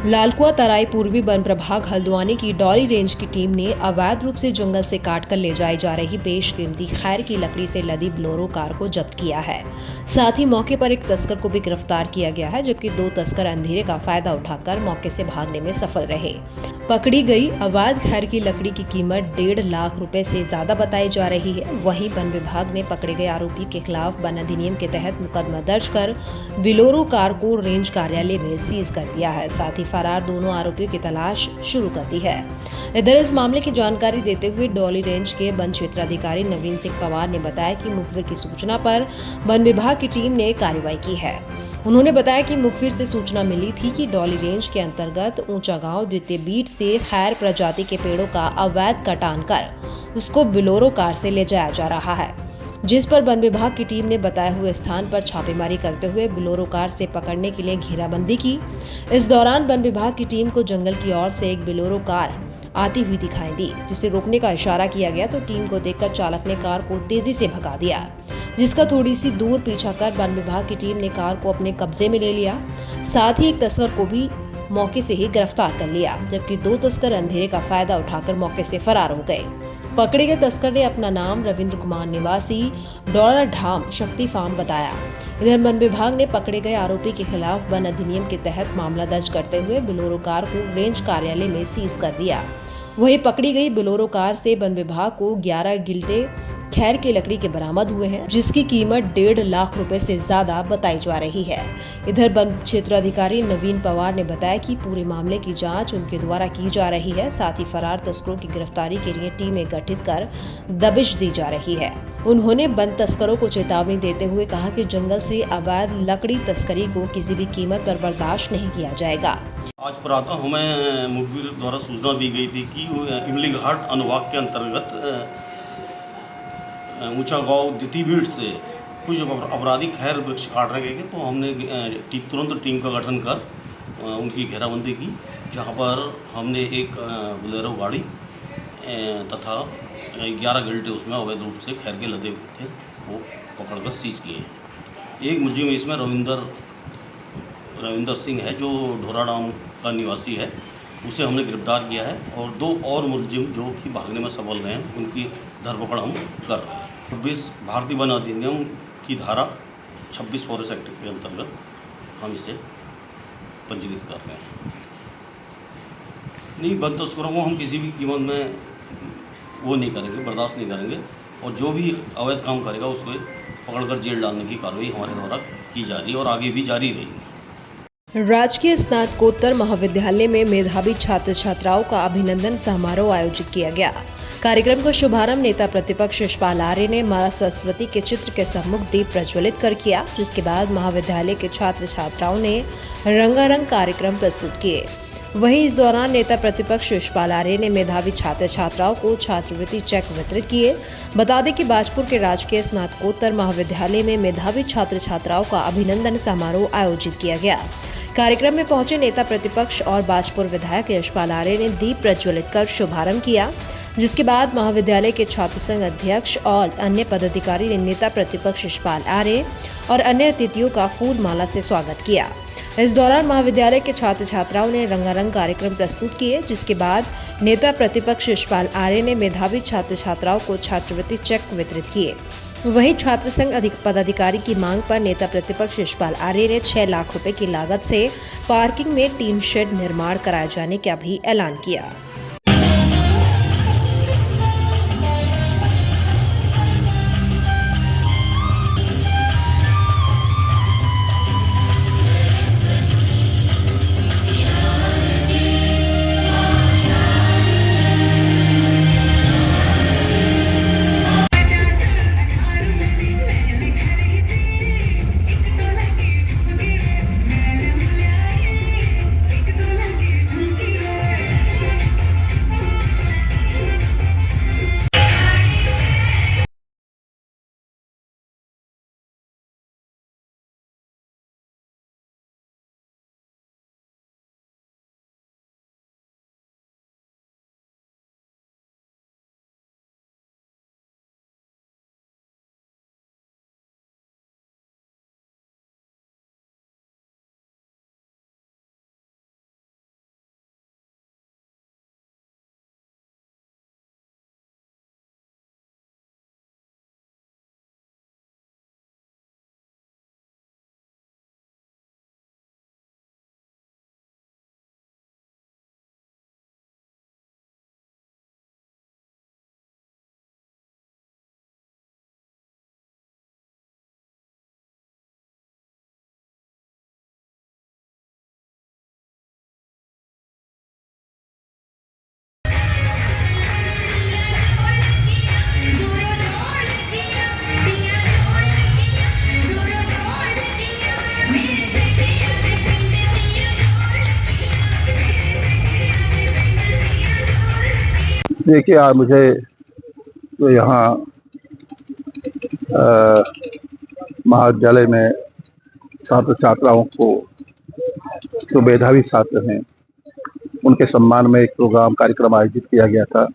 लालकुआ तराई पूर्वी वन प्रभाग हल्द्वानी की डॉली रेंज की टीम ने अवैध रूप से जंगल से काटकर ले जाई जा रही बेशकीमती खैर की लकड़ी से लदी बोलेरो कार को जब्त किया है। साथ ही मौके पर एक तस्कर को भी गिरफ्तार किया गया है, जबकि 2 तस्कर अंधेरे का फायदा उठाकर मौके से भागने में सफल रहे। पकड़ी गई अवैध खैर की लकड़ी की कीमत 1.5 लाख रुपए से ज्यादा बताई जा रही है। वहीं वन विभाग ने पकड़े गए आरोपी के खिलाफ वन अधिनियम के तहत मुकदमा दर्ज कर बोलेरो कार को रेंज कार्यालय में सीज कर दिया है। साथ ही फरार दोनों आरोपियों की तलाश शुरू कर दी है। इधर इस मामले की जानकारी देते हुए डॉली रेंज के वन क्षेत्राधिकारी नवीन सिंह पवार ने बताया कि मुखबिर की सूचना पर वन विभाग की टीम ने कार्रवाई की है। उन्होंने बताया कि मुखबिर से सूचना मिली थी कि डॉली रेंज के अंतर्गत ऊंचा गांव द्वितीय बीट से खैर प्रजाति के पेड़ों का अवैध कटान कर उसको बोलेरो कार से ले जाया जा रहा है, जिस पर वन विभाग की टीम ने बताए हुए स्थान पर छापेमारी करते हुए बोलेरो कार से पकड़ने के लिए घेराबंदी की। इस दौरान वन विभाग की टीम को जंगल की ओर से एक बोलेरो कार आती हुई दिखाई दी, जिसे रोकने का इशारा किया गया तो टीम को देखकर चालक ने कार को तेजी से भगा दिया, जिसका थोड़ी सी दूर पीछा कर वन विभाग की टीम ने कार को अपने कब्जे में ले लिया। साथ ही एक तस्कर को भी मौके से ही गिरफ्तार कर लिया, जबकि 2 तस्कर अंधेरे का फायदा उठाकर मौके से फरार हो गए। पकड़े गए तस्कर ने अपना नाम रविंद्र कुमार निवासी डोला ढाम शक्ति फार्म बताया। इधर वन विभाग ने पकड़े गए आरोपी के खिलाफ वन अधिनियम के तहत मामला दर्ज करते हुए बोलेरो कार को रेंज कार्यालय में सीज कर दिया। वहीं पकड़ी गई बोलेरो कार से वन विभाग को 11 गिल्टे खैर की लकड़ी के बरामद हुए हैं, जिसकी कीमत 1.5 लाख रुपए से ज्यादा बताई जा रही है। इधर वन क्षेत्राधिकारी नवीन पवार ने बताया कि पूरे मामले की जांच उनके द्वारा की जा रही है। साथ ही फरार तस्करों की गिरफ्तारी के लिए टीमें गठित कर दबिश दी जा रही है। उन्होंने वन तस्करों को चेतावनी देते हुए कहा कि जंगल से अवैध लकड़ी तस्करी को किसी भी कीमत पर बर्दाश्त नहीं किया जाएगा। आज प्रातः हमें मुखबिर द्वारा सूचना दी गई थी कि इमली घाट अनुभाग के अंतर्गत ऊंचा गांव द्वितीय बीट से कुछ अपराधी खैर वृक्ष काट रहे गए, तो हमने तुरंत टीम का गठन कर उनकी घेराबंदी की, जहां पर हमने एक बोलेरो गाड़ी तथा 11 गिल्टे उसमें अवैध रूप से खैर के लदे थे वो पकड़कर सीज किए हैं। एक मुलजिम इसमें रविंदर सिंह है जो ढोराडाम का निवासी है, उसे हमने गिरफ्तार किया है, और 2 और मुलजिम जो कि भागने में सफल रहे हैं उनकी धरपकड़ हम कर रहे हैं। 26 भारतीय वन अधिनियम की धारा 26 फॉरेस्ट एक्ट के अंतर्गत हम इसे पंजीकृत कर रहे हैं। नहीं, वन तस्करों को हम किसी भी कीमत में वो नहीं करेंगे, बर्दाश्त नहीं करेंगे, और जो भी अवैध काम करेगा उसको पकड़कर जेल डालने की कार्रवाई हमारे द्वारा की जा रही है और आगे भी जारी रहेगी। राजकीय स्नातकोत्तर महाविद्यालय में मेधावी छात्र छात्राओं का अभिनंदन समारोह आयोजित किया गया। कार्यक्रम का शुभारंभ नेता प्रतिपक्ष यशपाल आर्य ने माता सरस्वती के चित्र के सम्मुख दीप प्रज्वलित कर किया, जिसके बाद महाविद्यालय के छात्र छात्राओं ने रंगारंग कार्यक्रम प्रस्तुत किए। वहीं इस दौरान नेता प्रतिपक्ष यशपाल आर्य ने मेधावी छात्र छात्राओं को छात्रवृत्ति चेक वितरित किए। बता दें कि बाजपुर के राजकीय स्नातकोत्तर महाविद्यालय में मेधावी छात्र छात्राओं का अभिनंदन समारोह आयोजित किया गया। कार्यक्रम में पहुंचे नेता प्रतिपक्ष और बाजपुर विधायक यशपाल आर्य ने दीप प्रज्वलित कर शुभारंभ किया, जिसके बाद महाविद्यालय के छात्र संघ अध्यक्ष और अन्य पदाधिकारी ने नेता प्रतिपक्ष यशपाल आर्य और अन्य अतिथियों का फूल माला से स्वागत किया। इस दौरान महाविद्यालय के छात्र छात्राओं ने रंगारंग कार्यक्रम प्रस्तुत किए, जिसके बाद नेता प्रतिपक्ष यशपाल आर्य ने मेधावी छात्र छात्राओं को छात्रवृत्ति चेक वितरित किए। वहीं छात्र संघ पदाधिकारी की मांग पर नेता प्रतिपक्ष यशपाल आर्य ने 6 लाख रुपए की लागत से पार्किंग में टीन शेड निर्माण कराए जाने का भी ऐलान किया। देखिए आज मुझे तो यहाँ महाविद्यालय में छात्र छात्राओं को जो मेधावी छात्र हैं उनके सम्मान में एक प्रोग्राम कार्यक्रम आयोजित किया गया था,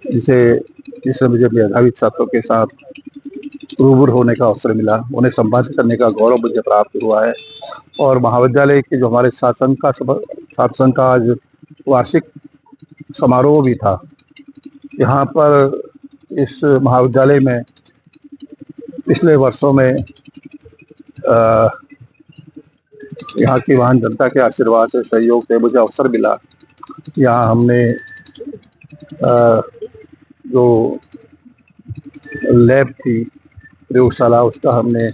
जिससे मुझे मेधावी छात्रों के साथ रूबरू होने का अवसर मिला, उन्हें संबोधित करने का गौरव मुझे प्राप्त हुआ है। और महाविद्यालय के जो हमारे छात्र संघ का आज वार्षिक समारोह भी था। यहाँ पर इस महाविद्यालय में पिछले वर्षों में यहाँ की महान जनता के आशीर्वाद से, सहयोग से मुझे अवसर मिला। यहाँ हमने जो लैब थी, प्रयोगशाला, उसका हमने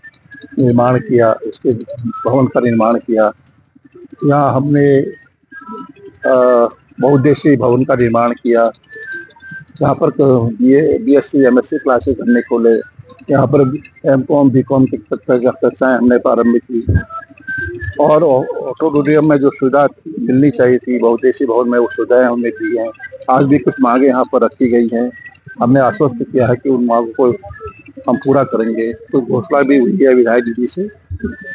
निर्माण किया, उसके भवन का निर्माण किया। यहाँ हमने बहुउद्देशीय भवन का निर्माण किया। यहाँ पर BSc MSc क्लासेस हमने खोले। यहाँ पर M.Com B.Com की कक्षाएँ हमने प्रारंभ की और ऑडिटोरियम में जो सुविधा मिलनी चाहिए थी बहुउद्देशीय भवन में, वो सुविधाएँ हमने दी हैं। आज भी कुछ मांगे यहाँ पर रखी गई हैं। हमने आश्वस्त किया है कि उन मांगों को हम पूरा करेंगे। तो घोषणा भी हुई है विधायक जी से।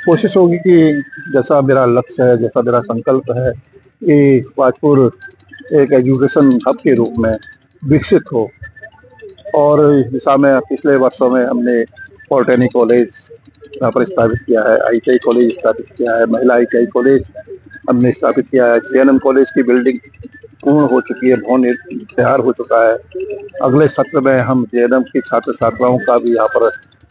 कोशिश होगी कि जैसा मेरा लक्ष्य है, जैसा मेरा संकल्प है कि पाजपुर एक एजुकेशन हब के रूप में विकसित हो, और इस दिशा में पिछले वर्षों में हमने पॉलिटेक्निक कॉलेज यहाँ पर स्थापित किया है, ITI कॉलेज स्थापित किया है, महिला ITI कॉलेज हमने स्थापित किया है। JNM कॉलेज की बिल्डिंग पूर्ण हो चुकी है, भवन तैयार हो चुका है। अगले सत्र में हम JNM की छात्र छात्राओं का भी यहाँ पर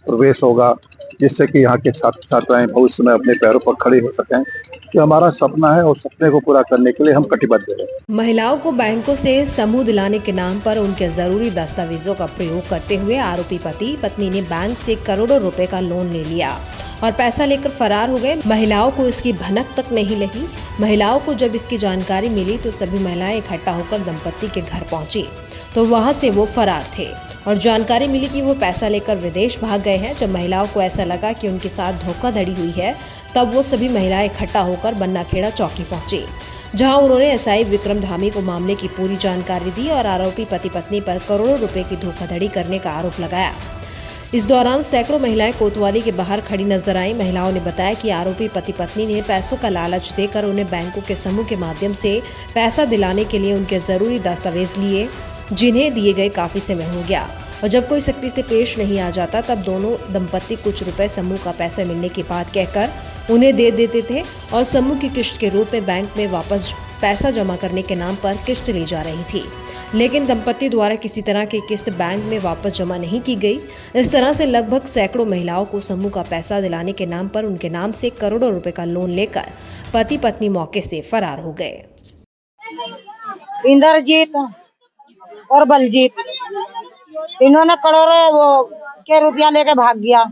प्रवेश होगा, जिससे कि यहाँ के छात्र छात्राएं भविष्य में अपने पैरों पर खड़े हो सकें। कि हमारा सपना है और सपने को पूरा करने के लिए हम कटिबद्ध हैं। महिलाओं को बैंकों से समूह दिलाने के नाम पर उनके जरूरी दस्तावेजों का प्रयोग करते हुए आरोपी पति पत्नी ने बैंक से करोड़ों रुपए का लोन ले लिया और पैसा लेकर फरार हो गए। महिलाओं को इसकी भनक तक नहीं लगी। महिलाओं को जब इसकी जानकारी मिली तो सभी महिलाएं इकट्ठा होकर दंपति के घर पहुंची तो वहां से वो फरार थे और जानकारी मिली कि वो पैसा लेकर विदेश भाग गए हैं। जब महिलाओं को ऐसा लगा कि उनके साथ धोखाधड़ी हुई है, तब वो सभी महिलाएं इकट्ठा होकर बन्नाखेड़ा चौकी पहुंची, जहां उन्होंने SI विक्रम धामी को मामले की पूरी जानकारी दी और आरोपी पति पत्नी पर करोड़ों रुपए की धोखाधड़ी करने का आरोप लगाया। इस दौरान सैकड़ों महिलाएं कोतवाली के बाहर खड़ी नजर आई। महिलाओं ने बताया कि आरोपी पति पत्नी ने पैसों का लालच देकर उन्हें बैंकों के समूह के माध्यम से पैसा दिलाने के लिए उनके जरूरी दस्तावेज लिए, जिन्हें दिए गए काफी समय हो गया और जब कोई सख्ती से पेश नहीं आ जाता तब दोनों दंपति कुछ रुपए समूह का पैसा मिलने की बात कहकर उन्हें दे देते थे और समूह की किश्त के रूप में बैंक में वापस पैसा जमा करने के नाम पर किश्त ली जा रही थी, लेकिन दंपति द्वारा किसी तरह की किश्त बैंक में वापस जमा नहीं की गई। इस तरह से लगभग सैकड़ों महिलाओं को समूह का पैसा दिलाने के नाम पर उनके नाम से करोड़ों रुपए का लोन लेकर पति पत्नी मौके से फरार हो गए। इंद्रजीत और बलजीत, इन्होंने करोड़ों के रुपया लेके भाग गया।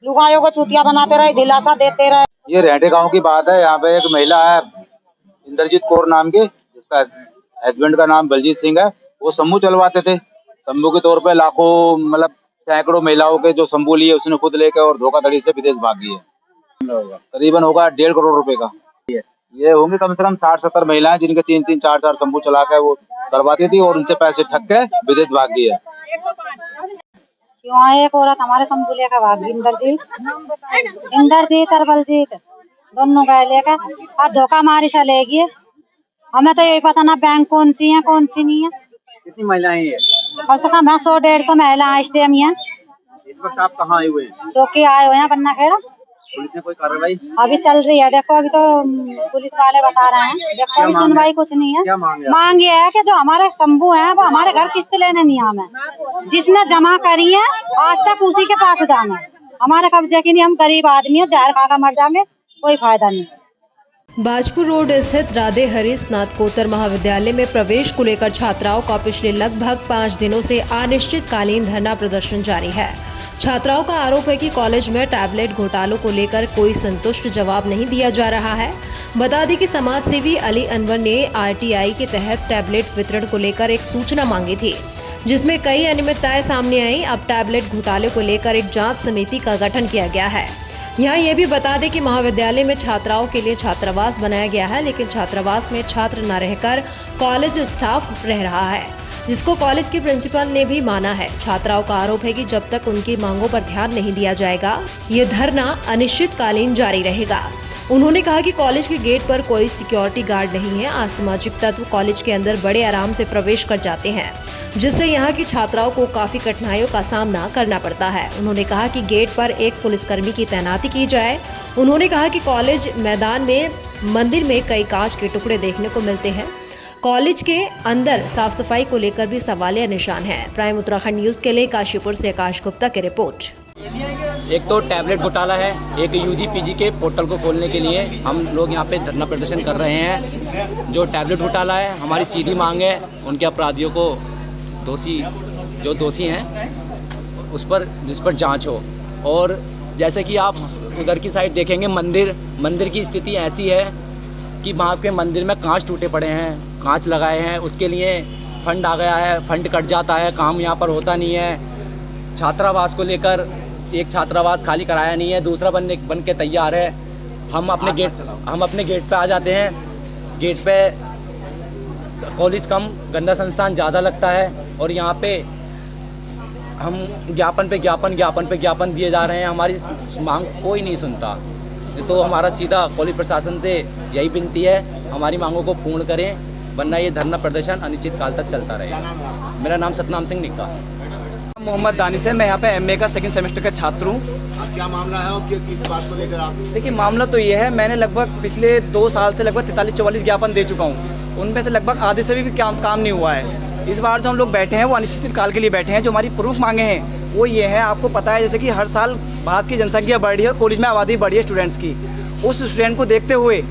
लुगाइयों को चूतिया बनाते रहे, दिलासा देते रहे। ये रेंटे गांव की बात है। यहाँ पे एक महिला है इंद्रजीत कौर नाम की, जिसका हस्बैंड का नाम बलजीत सिंह है। वो समूह चलवाते थे। समूह के तौर पे लाखों, मतलब सैकड़ों महिलाओं के जो समूह लिए उसने खुद लेके और धोखाधड़ी से विदेश भाग गई है। करीबन होगा 1.5 करोड़ रुपए का। ये होंगे कम से कम 60-70 महिलाएं, जिनके 3-3, 4-4 समूह चला के वो करवाती थी और उनसे पैसे ठग के विदेश भाग गई है। वहाँ एक औरत हमारे समूह लेकर भाग गई, इंद्रजीत और बलजीत दोनों गए लेकर और धोखा मारी से ले गए। हमें तो यही पता ना बैंक कौन सी है कौन सी नहीं है। कितनी महिलाएं हैं? कम से कम 100-150 महिला इस टाइम है। इस वक्त आप कहाँ आए हुए हैं? चौकी आए हुए हैं बन्नाखेड़ा। पुलिस ने कोई कार्रवाई अभी चल रही है, देखो अभी तो पुलिस वाले बता रहे हैं, देखो अभी सुनवाई कुछ नहीं है। क्या मांग ये है कि जो हमारे शंभू है वो हमारे घर किस्त लेने नहीं आए, जिसने जमा करी है आज तक उसी के पास जाना। हमारे कब्जे की नहीं, हम गरीब आदमी है, जहर खा कर मर जाएंगे, कोई फायदा नहीं। बाजपुर रोड स्थित राधे हरि स्नातकोत्तर महाविद्यालय में प्रवेश को लेकर छात्राओं का पिछले लगभग 5 दिनों से अनिश्चितकालीन धरना प्रदर्शन जारी है। छात्राओं का आरोप है कि कॉलेज में टैबलेट घोटालों को लेकर कोई संतुष्ट जवाब नहीं दिया जा रहा है। बता दें कि समाज सेवी अली अनवर ने RTI के तहत टैबलेट वितरण को लेकर एक सूचना मांगी थी, जिसमें कई अनियमितताएं सामने आई। अब टैबलेट घोटाले को लेकर एक जांच समिति का गठन किया गया है। यहाँ ये भी बता दें कि महाविद्यालय में छात्राओं के लिए छात्रावास बनाया गया है, लेकिन छात्रावास में छात्र न रहकर कॉलेज स्टाफ रह रहा है। जिसको कॉलेज की प्रिंसिपल ने भी माना है। छात्राओं का आरोप है कि जब तक उनकी मांगों पर ध्यान नहीं दिया जाएगा, ये धरना अनिश्चितकालीन जारी रहेगा। उन्होंने कहा कि कॉलेज के गेट पर कोई सिक्योरिटी गार्ड नहीं है। असामाजिक तत्व कॉलेज के अंदर बड़े आराम से प्रवेश कर जाते हैं, जिससे यहाँ की छात्राओं को काफी कठिनाइयों का सामना करना पड़ता है। उन्होंने कहा कि गेट पर एक पुलिसकर्मी की तैनाती की जाए। उन्होंने कहा कि कॉलेज मैदान में मंदिर में कई कांच के टुकड़े देखने को मिलते हैं। कॉलेज के अंदर साफ सफाई को लेकर भी सवालिया निशान है। प्राइम उत्तराखंड न्यूज के लिए काशीपुर से आकाश गुप्ता की रिपोर्ट। एक तो टैबलेट घोटाला है, एक यूजी पीजी के पोर्टल को खोलने के लिए हम लोग यहाँ पे धरना प्रदर्शन कर रहे हैं। जो टैबलेट घोटाला है, हमारी सीधी मांग है उनके अपराधियों को दोषी हैं जिस पर जांच हो। और जैसे कि आप उधर की साइड देखेंगे, मंदिर की स्थिति ऐसी है कि वहाँ के मंदिर में कांच टूटे पड़े हैं, कांच लगाए हैं, उसके लिए फंड आ गया है, फंड कट जाता है, काम यहाँ पर होता नहीं है। छात्रावास को लेकर एक छात्रावास खाली कराया नहीं है, दूसरा बन के तैयार है। हम अपने गेट पे आ जाते हैं। गेट पे कॉलेज कम गंदा संस्थान ज़्यादा लगता है और यहाँ पे हम ज्ञापन पे ज्ञापन दिए जा रहे हैं। हमारी मांग कोई नहीं सुनता। तो हमारा सीधा कॉलेज प्रशासन से यही विनती है, हमारी मांगों को पूर्ण करें, वरना ये धरना प्रदर्शन अनिश्चित काल तक चलता रहेगा। मेरा नाम सतनाम सिंह निक्का। मोहम्मद दानिश है, मैं यहाँ पे एमए का सेकंड सेमेस्टर का छात्र हूँ। क्या मामला है और किस बात को लेकर आप? देखिए, मामला तो ये है, मैंने लगभग पिछले 2 साल से लगभग 43-44 ज्ञापन दे चुका हूँ। उनमें से लगभग आधे से भी काम नहीं हुआ है। इस बार जो हम लोग बैठे हैं वो अनिश्चित काल के लिए बैठे हैं। जो हमारी प्रमुख मांगे हैं वो ये है, आपको पता है जैसे कि हर साल भारत की जनसंख्या बढ़ रही है, कॉलेज में आबादी बढ़ी है स्टूडेंट्स की। उस स्टूडेंट को देखते हुए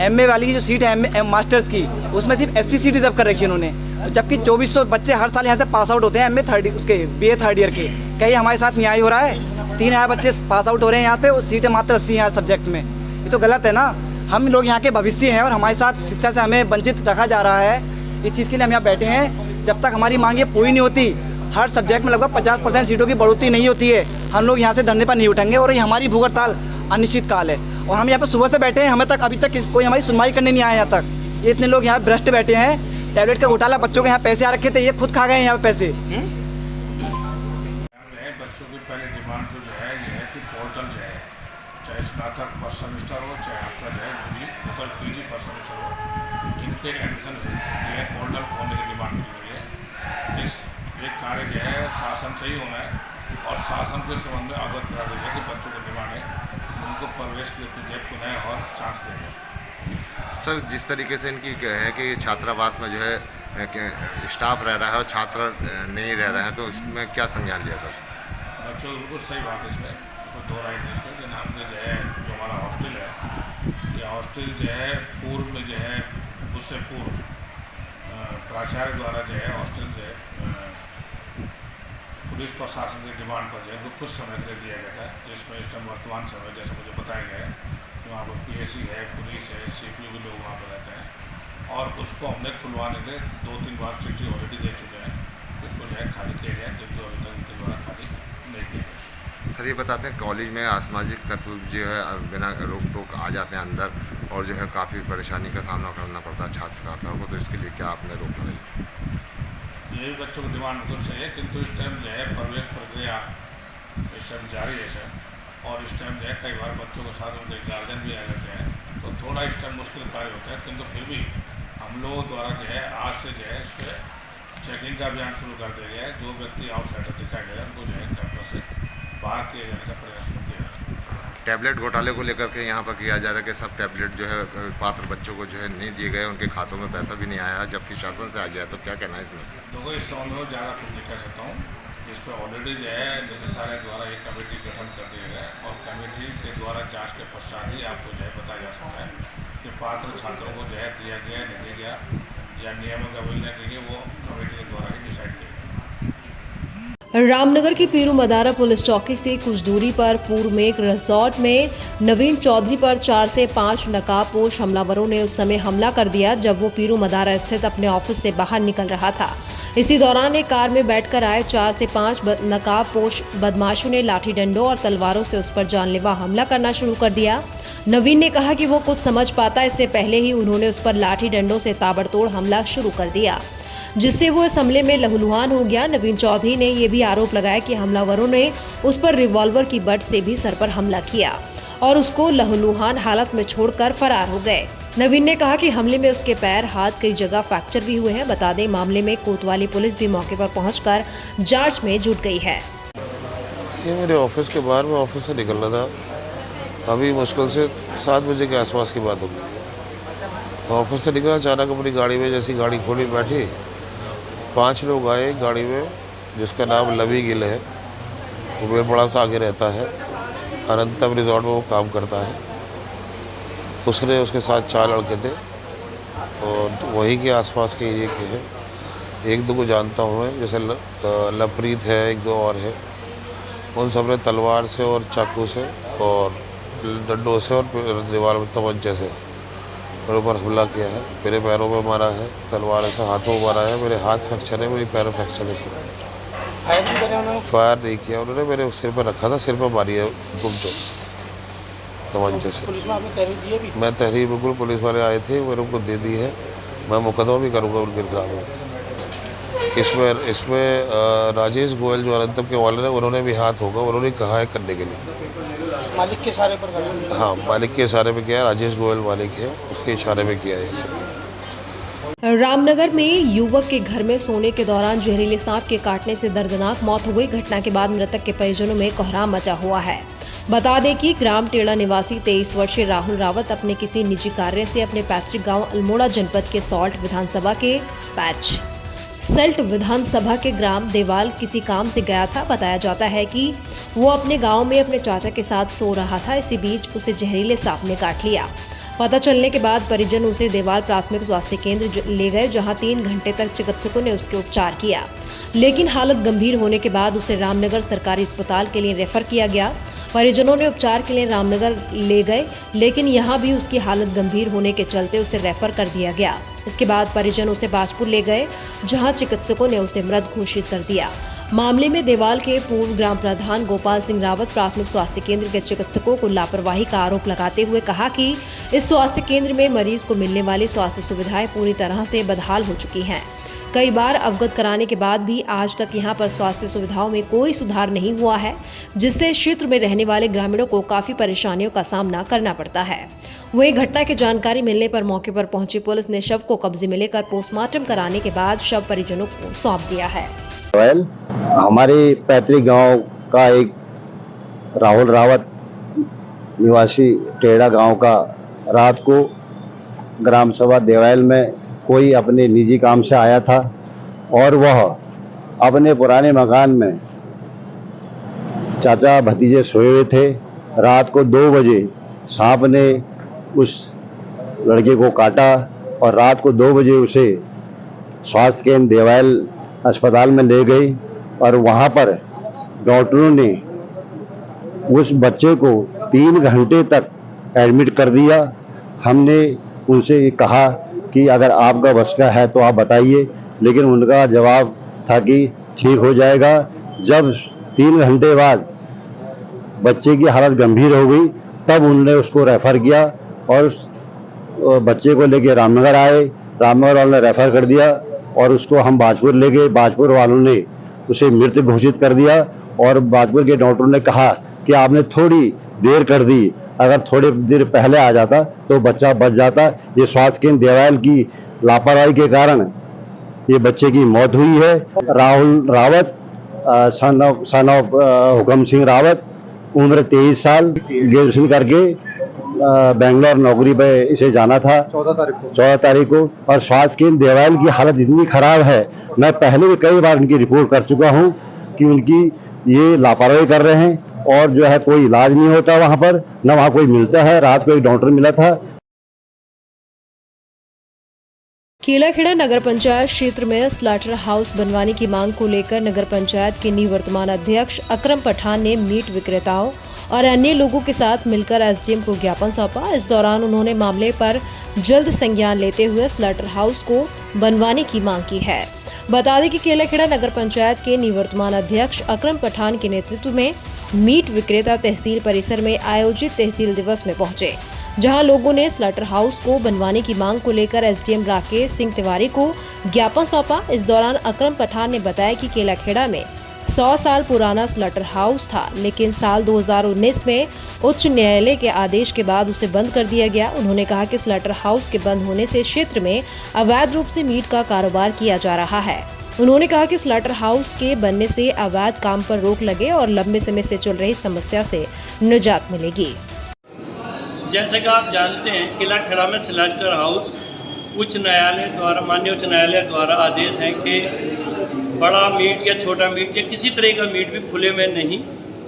एमए वाली की जो सीट है मास्टर्स की, उसमें सिर्फ SC सीट रिजर्व कर रखी है उन्होंने, जबकि 2400 बच्चे हर साल यहाँ से पास आउट होते हैं एमए BA थर्ड ईयर के। क्या ये हमारे साथ न्याय हो रहा है? 3000 बच्चे पास आउट हो रहे हैं यहाँ पे, और सीटें मात्र 80 हैं सब्जेक्ट में। ये तो गलत है ना। हम लोग यहाँ के भविष्य हैं और हमारे साथ शिक्षा से हमें वंचित रखा जा रहा है। इस चीज़ के लिए हम यहाँ बैठे हैं। जब तक हमारी मांग ये पूरी नहीं होती, हर सब्जेक्ट में लगभग 50% सीटों की बढ़ोतरी नहीं होती है, हम लोग यहाँ से धरने पर नहीं उठेंगे। और ये हमारी भूख हड़ताल अनिश्चित काल है और हम यहाँ पर सुबह से बैठे हैं। हमें तक अभी तक कोई हमारी सुनवाई करने नहीं आया यहाँ तक। ये इतने लोग यहाँ भ्रष्ट बैठे हैं। टैबलेट का घोटाला, बच्चों के यहाँ पैसे आ रखे थे, ये खुद खा गए हैं यहाँ पे पैसे। बच्चों की पहले डिमांड तो जो है ये है कि पोर्टल जो है, चाहे स्नातक फर्स्ट सेमेस्टर हो, चाहे आपका जो है PG फर्स्ट सेमेस्टर हो, इनके एडमिशन के लिए पोर्टल खोलने की डिमांड की गई है। ये कार्य जो है शासन से ही होना है और शासन के संबंध में अवगत करा गया है कि बच्चों की डिमांड है, उनको प्रवेश के लिए पुनः और चांस देंगे। सर, जिस तरीके से इनकी है कि छात्रावास में जो है स्टाफ रह रहा है और छात्र नहीं रह रहे हैं, तो उसमें क्या संज्ञान लिया सर? बच्चों बिल्कुल सही बात है इसमें दो राय है इसमें कि नाम के जो है जो हमारा हॉस्टल है, ये हॉस्टल जो है पूर्व में जो है उससे पूर्व प्राचार्य द्वारा जो है हॉस्टल जो है पुलिस प्रशासन की डिमांड पर जो है कुछ समय के लिए दिया गया था, जिसमें इस टाइम वर्तमान समय जैसे मुझे बताया गया है कि वहाँ पर PSC है, पुलिस है, CPU के लोग वहाँ पर रहते हैं और उसको हमने खुलवाने के 2-3 बार चिट्ठी ऑलरेडी दे चुके हैं। उसको जो है खाली किया गया, किंतु अभी तक उनके द्वारा खाली नहीं किया गया। सर, ये बताते हैं कॉलेज में असामाजिक तत्व जो है बिना रोक टोक आ जाते हैं अंदर और जो है काफ़ी परेशानी का सामना करना पड़ता है छात्राओं को, तो इसके लिए क्या आपने रोक लगाई? यही बच्चों की डिमांड बिल्कुल सही है, किंतु इस टाइम जो है प्रवेश प्रक्रिया इस टाइम जारी है सर, और इस टाइम जो है कई बार बच्चों के साथ उनके गार्जियन भी आ जाते हैं, तो थोड़ा इस टाइम मुश्किल कार्य होता है। किंतु फिर भी हम लोगों द्वारा जो है आज से जो है इस पर चेकिंग का अभियान शुरू कर दिया गया है। जो व्यक्ति आउटसाइडर दिखाया गया उनको जो है कैंपस से बाहर किए जाने का प्रयास किया जा सकता है। टैबलेट घोटाले को लेकर के यहाँ पर किया जा रहा है कि सब टैबलेट जो है पात्र बच्चों को जो है नहीं दिए गए, उनके खातों में पैसा भी नहीं आया, जबकि शासन से आ गया, तो क्या कहना है इसमें? देखो, इस संबंध में ज़्यादा कुछ नहीं कह सकता हूँ। इस पर ऑलरेडी जो है निदेशालय द्वारा एक कमेटी गठन कर दिया गया है और कमेटी के द्वारा जांच के पश्चात ही आपको जो है बताया जा सकता है कि पात्र छात्रों को जो है दिया गया नहीं दिया गया या नियमों का अवहेलना की गई, वो कमेटी के द्वारा ही डिसाइड किया गया। रामनगर की पीरू मदारा पुलिस चौकी से कुछ दूरी पर पूर्व में एक रिजॉर्ट में नवीन चौधरी पर 4 से 5 नकाबपोश हमलावरों ने उस समय हमला कर दिया जब वो पीरू मदारा स्थित अपने ऑफिस से बाहर निकल रहा था। इसी दौरान एक कार में बैठकर आए 4 से 5 नकाबपोश बदमाशों ने लाठी डंडों और तलवारों से उस पर जानलेवा हमला करना शुरू कर दिया। नवीन ने कहा कि वो कुछ समझ पाता इससे पहले ही उन्होंने उस पर लाठी डंडों से ताबड़तोड़ हमला शुरू कर दिया, जिससे वो इस हमले में लहूलुहान हो गया। नवीन चौधरी ने यह भी आरोप लगाया कि हमलावरों ने उस पर रिवॉल्वर की बट से भी सर पर हमला किया और उसको लहूलुहान हालत में छोड़कर फरार हो गए। नवीन ने कहा कि हमले में उसके पैर, हाथ, कई जगह फ्रैक्चर भी हुए हैं। बता दें, मामले में कोतवाली पुलिस भी मौके पर पहुंचकर जांच में जुट गई है। ये मेरे ऑफिस के बाहर, मैं ऑफिस से निकल रहा था, अभी मुश्किल से 7 बजे के आसपास की बात होगी। ऑफिस से निकला, अचानक अपनी गाड़ी में जैसी गाड़ी खोली बैठी, 5 लोग आए गाड़ी में, जिसका नाम लवी गिल है, वो मेरे बड़ा सा आगे रहता है, अनंतम रिजॉर्ट में वो काम करता है। उसने उसके साथ 4 लड़के थे और वहीं के आसपास के एरिए के हैं। 1-2 को जानता हूँ मैं, जैसे लवप्रीत है, 1-2 और है। उन सब ने तलवार से और चाकू से और डंडों से और रिवॉल्वर तवज्जे से मेरे ऊपर हमला किया है। मेरे पैरों में मारा है, तलवार से हाथों में मारा है, मेरे हाथ फ्रैक्चर है, मेरी पैरों फ्रैक्चर है। फायर नहीं किया उन्होंने, मेरे सिर पर रखा था, सिर पर मारी है गुमचो तवज्जे से। पुलिस में आपने तहरीर दी है? मैं तहरीर बिल्कुल, पुलिस वाले आए थे, मैंने उनको दे दी है। मैं मुकदमा भी करूँगा उनके खिलाफ। इसमें राजेश गोयल जो अनंतम के वाले हैं, उन्होंने भी हाथ होगा, उन्होंने कहा है करने के लिए। मालिक के इशारे पर करा? हाँ, मालिक के इशारे पे किया, राजेश गोयल मालिक है, उसके इशारे पे किया है सब। रामनगर में युवक के घर में सोने के दौरान जहरीले सांप के काटने से दर्दनाक मौत हो गई। घटना के बाद मृतक के परिजनों में कोहराम मचा हुआ है। बता दें कि ग्राम टेड़ा निवासी 23 वर्षीय राहुल रावत अपने किसी निजी कार्य से अपने पैतृक गांव अल्मोड़ा जनपद के सल्ट विधानसभा के ग्राम देवाल किसी काम से गया था। बताया जाता है कि वो अपने गांव में अपने चाचा के साथ सो रहा था। इसी बीच उसे जहरीले सांप ने काट लिया। पता चलने के बाद परिजन उसे देवाल प्राथमिक स्वास्थ्य केंद्र ले गए, जहां 3 घंटे तक चिकित्सकों ने उसके उपचार किया, लेकिन हालत गंभीर होने के बाद उसे रामनगर सरकारी अस्पताल के लिए रेफर किया गया। परिजनों ने उपचार के लिए रामनगर ले गए, लेकिन यहां भी उसकी हालत गंभीर होने के चलते उसे रेफर कर दिया गया। इसके बाद परिजन उसे बाजपुर ले गए, जहां चिकित्सकों ने उसे मृत घोषित कर दिया। मामले में देवाल के पूर्व ग्राम प्रधान गोपाल सिंह रावत प्राथमिक स्वास्थ्य केंद्र के चिकित्सकों को लापरवाही का आरोप लगाते हुए कहा कि इस स्वास्थ्य केंद्र में मरीज को मिलने वाली स्वास्थ्य सुविधाएं पूरी तरह से बदहाल हो चुकी हैं। कई बार अवगत कराने के बाद भी आज तक यहां पर स्वास्थ्य सुविधाओं में कोई सुधार नहीं हुआ है, जिससे क्षेत्र में रहने वाले ग्रामीणों को काफी परेशानियों का सामना करना पड़ता है। वहीं घटना की जानकारी मिलने पर मौके पर पहुंची पुलिस ने शव को कब्जे में लेकर पोस्टमार्टम कराने के बाद शव परिजनों को सौंप दिया है। हमारे पैतृक गांव का एक राहुल रावत निवासी टेड़ा गांव का रात को ग्राम सभा देवाल में कोई अपने निजी काम से आया था और वह अपने पुराने मकान में चाचा भतीजे सोए हुए थे। रात को 2 बजे सांप ने उस लड़के को काटा और रात को 2 बजे उसे स्वास्थ्य केंद्र देवाल अस्पताल में ले गई और वहां पर डॉक्टरों ने उस बच्चे को 3 घंटे तक एडमिट कर दिया। हमने उनसे कहा कि अगर आपका बस का है तो आप बताइए, लेकिन उनका जवाब था कि ठीक हो जाएगा। जब 3 घंटे बाद बच्चे की हालत गंभीर हो गई, तब उन्होंने उसको रेफर किया और उस बच्चे को लेके रामनगर आए। रामनगर वालों ने रेफर कर दिया और उसको हम बाजपुर ले गए। बाजपुर वालों ने उसे मृत घोषित कर दिया और बाजपुर के डॉक्टरों ने कहा कि आपने थोड़ी देर कर दी, अगर थोड़ी देर पहले आ जाता तो बच्चा बच जाता। ये स्वास्थ्य केंद्र देवाल की लापरवाही के कारण ये बच्चे की मौत हुई है। राहुल रावत सन ऑफ हुकम सिंह रावत, उम्र 23 साल, ग्रेजुएशन करके बेंगलोर नौकरी पे इसे जाना था 14 तारीख को। और स्वास्थ्य केंद्र देवाल की हालत इतनी खराब है, मैं पहले भी कई बार उनकी रिपोर्ट कर चुका हूं कि उनकी ये लापरवाही कर रहे हैं और जो है कोई इलाज नहीं होता वहां पर, न वहां कोई मिलता है। रात को एक डॉक्टर मिला था। केलाखेड़ा नगर पंचायत क्षेत्र में स्लाटर हाउस बनवाने की मांग को लेकर नगर पंचायत के निवर्तमान अध्यक्ष अकरम पठान ने मीट विक्रेताओं और अन्य लोगों के साथ मिलकर एसडीएम को ज्ञापन सौंपा। इस दौरान उन्होंने मामले पर जल्द संज्ञान लेते हुए स्लाटर हाउस को बनवाने की मांग की है। बता दें कि केलाखेड़ा नगर पंचायत के निवर्तमान अध्यक्ष अकरम पठान के नेतृत्व में मीट विक्रेता तहसील परिसर में आयोजित तहसील दिवस में पहुंचे, जहां लोगों ने स्लॉटर हाउस को बनवाने की मांग को लेकर एसडीएम राकेश सिंह तिवारी को ज्ञापन सौंपा। इस दौरान अकरम पठान ने बताया कि केलाखेड़ा में 100 साल पुराना स्लॉटर हाउस था, लेकिन साल 2019 में उच्च न्यायालय के आदेश के बाद उसे बंद कर दिया गया। उन्होंने कहा कि स्लॉटर हाउस के बंद होने से क्षेत्र में अवैध रूप से मीट का कारोबार किया जा रहा है। उन्होंने कहा कि स्लॉटर हाउस के बनने से अवैध काम पर रोक लगे और लंबे समय से चल रही समस्या से निजात मिलेगी। जैसे कि आप जानते हैं, केलाखेड़ा में स्लॉटर हाउस उच्च न्यायालय द्वारा, माननीय उच्च न्यायालय द्वारा आदेश है कि बड़ा मीट या छोटा मीट या किसी तरह का मीट भी खुले में नहीं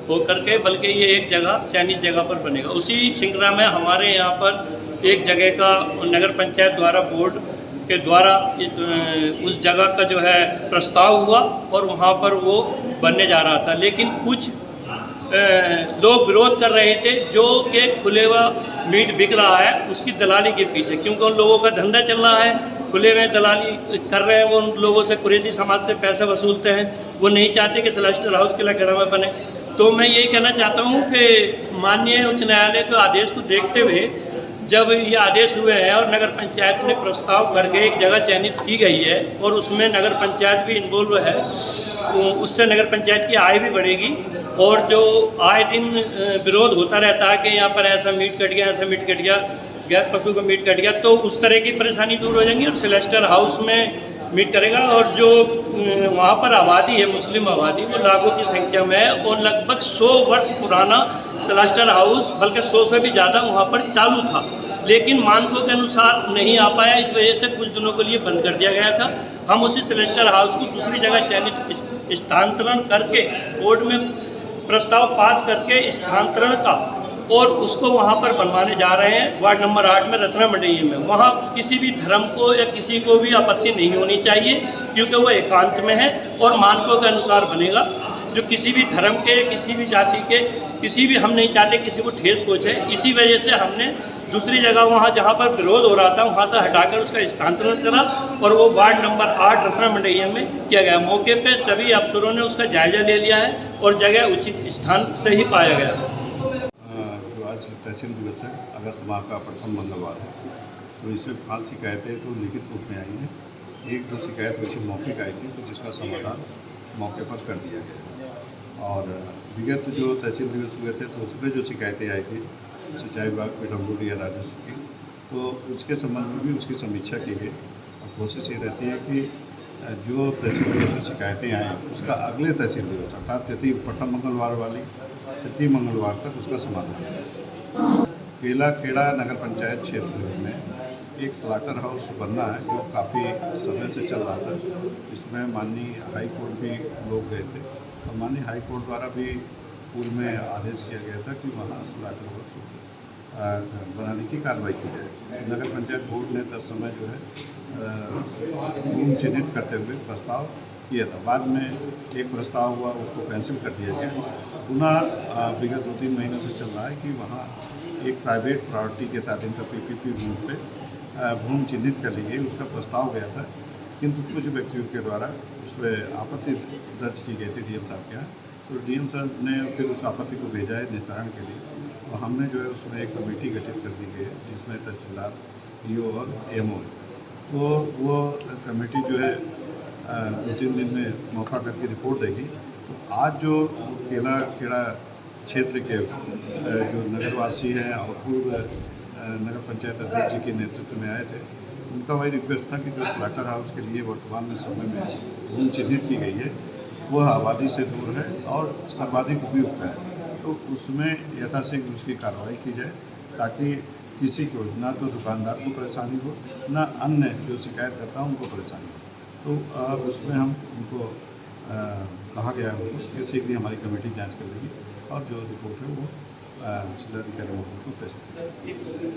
हो करके, बल्कि ये एक जगह चयनित जगह पर बनेगा। उसी श्रृंखला में हमारे यहाँ पर एक जगह का नगर पंचायत द्वारा, बोर्ड के द्वारा उस जगह का जो है प्रस्ताव हुआ और वहाँ पर वो बनने जा रहा था, लेकिन कुछ लोग विरोध कर रहे थे जो कि खुले हुआ मीट बिक रहा है उसकी दलाली के पीछे, क्योंकि उन लोगों का धंधा चल रहा है, खुले में दलाली कर रहे हैं, वो उन लोगों से कुरैशी समाज से पैसे वसूलते हैं, वो नहीं चाहते कि स्लॉटर हाउस केलाखेड़ा में बने। तो मैं यही कहना चाहता हूँ कि माननीय उच्च न्यायालय के आदेश को देखते हुए जब ये आदेश हुए हैं और नगर पंचायत ने प्रस्ताव करके एक जगह चयनित की गई है और उसमें नगर पंचायत भी इन्वॉल्व है, उससे नगर पंचायत की आय भी बढ़ेगी और जो आए दिन विरोध होता रहता है कि यहाँ पर ऐसा मीट कट गया, ऐसा मीट कट गया, गैर पशु का मीट कट गया, तो उस तरह की परेशानी दूर हो जाएंगी और स्लॉटर हाउस में मीट करेगा। और जो वहाँ पर आबादी है, मुस्लिम आबादी, वो लाखों की संख्या में है और लगभग 100 वर्ष पुराना स्लॉटर हाउस, बल्कि 100 से भी ज़्यादा वहाँ पर चालू था, लेकिन मानकों के अनुसार नहीं आ पाया, इस वजह से कुछ दिनों के लिए बंद कर दिया गया था। हम उसी स्लॉटर हाउस को दूसरी जगह चयनित स्थानांतरण करके कोर्ट में प्रस्ताव पास करके स्थानांतरण का और उसको वहाँ पर बनवाने जा रहे हैं, वार्ड नंबर 8 में रत्ना मंडई में। वहाँ किसी भी धर्म को या किसी को भी आपत्ति नहीं होनी चाहिए, क्योंकि वो एकांत में है और मानकों के अनुसार बनेगा। जो किसी भी धर्म के, किसी भी जाति के, किसी भी, हम नहीं चाहते किसी को ठेस पहुँचे, इसी वजह से हमने दूसरी जगह वहाँ जहाँ पर विरोध हो रहा था वहाँ से हटाकर उसका स्थानांतरण करा और वो वार्ड नंबर 8 रत्ना मंडई में किया गया। मौके पे सभी अफसरों ने उसका जायजा ले लिया है और जगह उचित स्थान से ही पाया गया। जो आज तहसील दिवस है, अगस्त माह का प्रथम मंगलवार है, तो इसमें 5 शिकायतें तो लिखित रूप में आई हैं, 1-2 शिकायत वैसे मौखिक आई थी, तो जिसका समाधान मौके पर कर दिया गया। और विगत जो तहसील दिवस हुए थे तो उसमें जो शिकायतें आई थी सिंचाई विभाग, पीडब्ल्यूडी या राजस्व की, तो उसके संबंध में भी उसकी समीक्षा की गई और कोशिश ये रहती है कि जो तहसील दिवस में शिकायतें आएँ उसका अगले तहसील दिवस अर्थात प्रथम मंगलवार वाली तृतीय मंगलवार तक उसका समाधान है। केलाखेड़ा नगर पंचायत क्षेत्र में एक स्लॉटर हाउस बनना है जो काफ़ी समय से चल रहा था। इसमें माननीय हाई कोर्ट भी लोग गए थे और माननीय हाई कोर्ट द्वारा भी पूर्व में आदेश किया गया था कि वहाँ स्लॉटर हाउस बनाने की कार्रवाई की जाए। नगर पंचायत बोर्ड ने तत्समय जो है भूमि चिन्हित करते हुए प्रस्ताव किया था। बाद में एक प्रस्ताव हुआ, उसको कैंसिल कर दिया गया। पुनः विगत 2-3 महीनों से चल रहा है कि वहाँ एक प्राइवेट प्रॉपर्टी के साथ इनका पीपीपी भूमि पे भूमि चिन्हित कर ली गई, उसका प्रस्ताव गया था, किंतु कुछ व्यक्तियों के द्वारा उस पर आपत्ति दर्ज की गई थी डीएम साहब के यहाँ। तो डीएम साहब ने फिर उस आपत्ति को भेजा है निस्तारण के लिए और हमने जो है उसमें एक कमेटी गठित कर दी गई है जिसमें तहसीलदार, ईओ और एमओ है। तो वो कमेटी जो है 2-3 दिन में मौका करके रिपोर्ट देगी। तो आज जो केलाखेड़ा क्षेत्र के जो नगरवासी हैं और पूर्व नगर पंचायत अध्यक्ष जी के नेतृत्व में आए थे, उनका वही रिक्वेस्ट था कि जो स्लॉटर हाउस के लिए वर्तमान में समय में भूमि चिन्हित की गई है वह आबादी से दूर है और सर्वाधिक उपयुक्त है, तो उसमें यथाशीघ्र उसकी कार्रवाई की जाए ताकि किसी को, ना तो दुकानदार को परेशानी हो, ना अन्य जो शिकायत करता है उनको परेशानी हो। तो उसमें हम उनको कहा गया है कि शीघ्र हमारी कमेटी जांच कर लेगी और जो रिपोर्ट है वो जिलाधिकारी महोदय को प्रेषित करेगी।